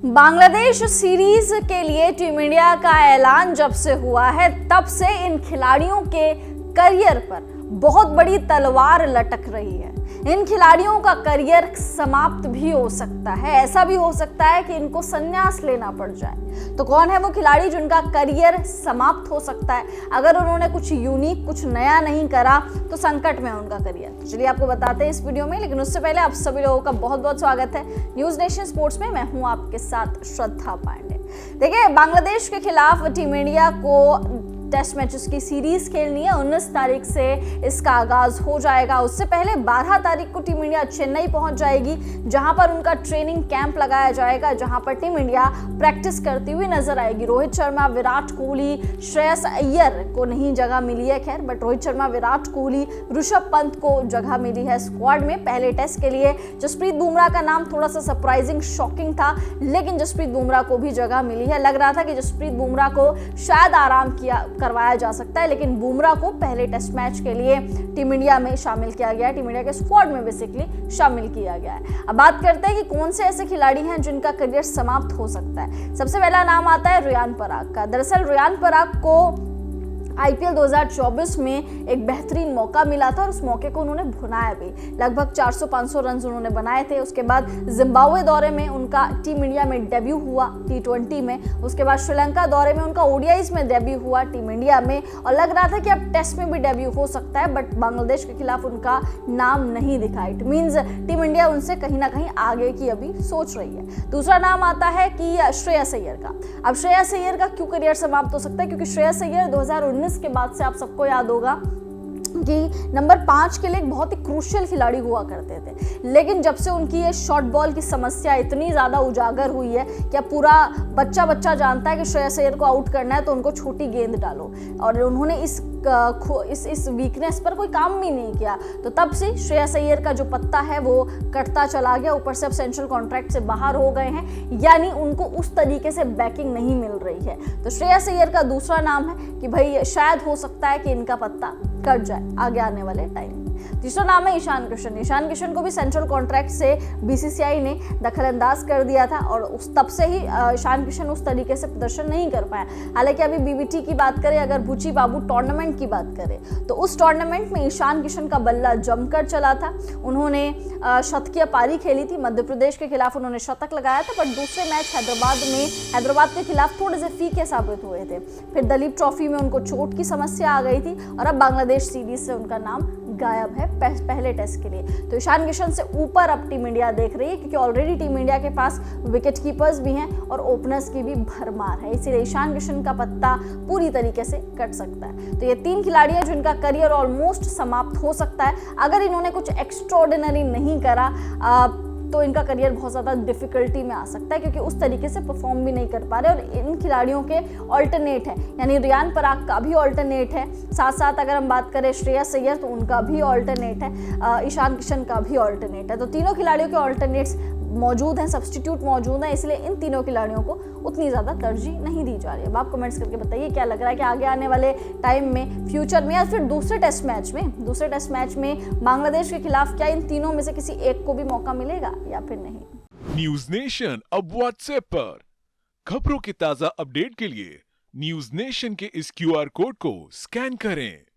Bangladesh series के लिए team India का ऐलान जब से हुआ है तब से इन खिलाड़ियों के करियर पर बहुत बड़ी तलवार लटक रही है। इन खिलाड़ियों का करियर समाप्त भी हो सकता है, ऐसा भी हो सकता है कि इनको संन्यास लेना पड़ जाए। तो कौन है वो खिलाड़ी जिनका करियर समाप्त हो सकता है अगर उन्होंने कुछ यूनिक, कुछ नया नहीं करा तो संकट में है उनका करियर। तो चलिए आपको बताते हैं इस वीडियो में, लेकिन उससे पहले आप सभी लोगों का बहुत बहुत स्वागत है न्यूज नेशन स्पोर्ट्स में। मैं हूं आपके साथ श्रद्धा पांडे। देखिए, बांग्लादेश के खिलाफ टीम इंडिया को टेस्ट मैचेस की सीरीज खेलनी है। 19 तारीख से इसका आगाज हो जाएगा। उससे पहले 12 तारीख को टीम इंडिया चेन्नई पहुंच जाएगी, जहां पर उनका ट्रेनिंग कैंप लगाया जाएगा, जहां पर टीम इंडिया प्रैक्टिस करती हुई नजर आएगी। रोहित शर्मा, विराट कोहली, श्रेयस अय्यर को नहीं जगह मिली है खैर, बट रोहित शर्मा, विराट कोहली, ऋषभ पंत को जगह मिली है स्क्वाड में पहले टेस्ट के लिए। जसप्रीत बुमराह का नाम थोड़ा सा सरप्राइजिंग, शॉकिंग था, लेकिन जसप्रीत बुमराह को भी जगह मिली है। लग रहा था कि जसप्रीत बुमराह को शायद आराम करवाया जा सकता है, लेकिन बुमराह को पहले टेस्ट मैच के लिए टीम इंडिया में शामिल किया गया है, टीम इंडिया के स्क्वाड में बेसिकली शामिल किया गया है। अब बात करते हैं कि कौन से ऐसे खिलाड़ी हैं जिनका करियर समाप्त हो सकता है। सबसे पहला नाम आता है रियान पराग का। दरअसल रियान पराग को आईपीएल 2024 में एक बेहतरीन मौका मिला था और उस मौके को उन्होंने भुनाया भी। लगभग 400-500 रन उन्होंने बनाए थे। उसके बाद जिम्बाब्वे दौरे में उनका टीम इंडिया में डेब्यू हुआ T20 में। उसके बाद श्रीलंका दौरे में उनका ओडीआईज में डेब्यू हुआ टीम इंडिया में, और लग रहा था कि अब टेस्ट में भी डेब्यू हो सकता है, बट बांग्लादेश के खिलाफ उनका नाम नहीं दिखा। इट मीन्स टीम इंडिया उनसे कहीं ना कहीं आगे की अभी सोच रही है। दूसरा नाम आता है कि श्रेयस अय्यर का। अब श्रेयस अय्यर का क्यों करियर समाप्त हो सकता है? क्योंकि श्रेयस अय्यर 2019 के बाद से आप सबको याद होगा कि नंबर 5 के लिए एक बहुत ही क्रूशियल खिलाड़ी हुआ करते थे, लेकिन जब से उनकी ये शॉर्ट बॉल की समस्या इतनी ज़्यादा उजागर हुई है कि अब पूरा बच्चा जानता है कि श्रेयस अय्यर को आउट करना है तो उनको छोटी गेंद डालो, और उन्होंने इस वीकनेस पर कोई काम भी नहीं किया। तो तब से श्रेयस अय्यर का जो पत्ता है वो कटता चला गया। ऊपर से अब सेंट्रल कॉन्ट्रैक्ट से बाहर हो गए हैं, यानी उनको उस तरीके से बैकिंग नहीं मिल रही है। तो श्रेयस अय्यर का दूसरा नाम है कि भाई शायद हो सकता है कि इनका पत्ता कट जाए आगे आने वाले टाइम में। तीसरा नाम है ईशान किशन। ईशान किशन को भी सेंट्रल कॉन्ट्रैक्ट से बीसीसीआई ने दखलंदाज कर दिया था, और उस तब से ही ईशान किशन उस तरीके से प्रदर्शन नहीं कर पाया। हालांकि अभी बीबीटी की बात करें, अगर बुची बाबू टूर्नामेंट की बात करें, तो उस टूर्नामेंट में ईशान किशन का बल्ला जमकर चला था। उन्होंने शतकीय पारी खेली थी, मध्य प्रदेश के खिलाफ उन्होंने शतक लगाया था, बट दूसरे मैच हैदराबाद के खिलाफ थोड़े से फीके साबित हुए थे। फिर दलीप ट्रॉफी में उनको चोट की समस्या आ गई थी, और अब बांग्लादेश सीरीज से उनका नाम गायब है पहले टेस्ट के लिए। तो ईशान किशन से ऊपर अब टीम इंडिया देख रही है, क्योंकि ऑलरेडी टीम इंडिया के पास विकेट कीपर्स भी हैं और ओपनर्स की भी भरमार है, इसीलिए ईशान किशन का पत्ता पूरी तरीके से कट सकता है। तो ये 3 खिलाड़ी हैं जिनका करियर ऑलमोस्ट समाप्त हो सकता है अगर इन्होंने कुछ एक्स्ट्राऑर्डिनरी नहीं करा। तो इनका करियर बहुत ज़्यादा डिफिकल्टी में आ सकता है, क्योंकि उस तरीके से परफॉर्म भी नहीं कर पा रहे। और इन खिलाड़ियों के ऑल्टरनेट है, यानी रियान पराग का भी ऑल्टरनेट है, साथ साथ अगर हम बात करें श्रेयस अय्यर तो उनका भी ऑल्टरनेट है, ईशान किशन का भी ऑल्टरनेट है। तो तीनों खिलाड़ियों के ऑल्टरनेट्स मौजूद हैं, सब्स्टिट्यूट मौजूद हैं, इसलिए इन तीनों खिलाड़ियों को उतनी ज़्यादा तरजीह नहीं दी जा रही है। अब आप कमेंट्स करके बताइए क्या लग रहा है कि आगे आने वाले टाइम में, फ्यूचर में, या फिर दूसरे टेस्ट मैच में बांग्लादेश के खिलाफ क्या इन तीनों में से किसी एक को भी मौका मिलेगा या फिर नहीं। न्यूज नेशन अब व्हाट्सएप पर खबरों के ताजा अपडेट के लिए न्यूज नेशन के इस क्यूआर कोड को स्कैन करें।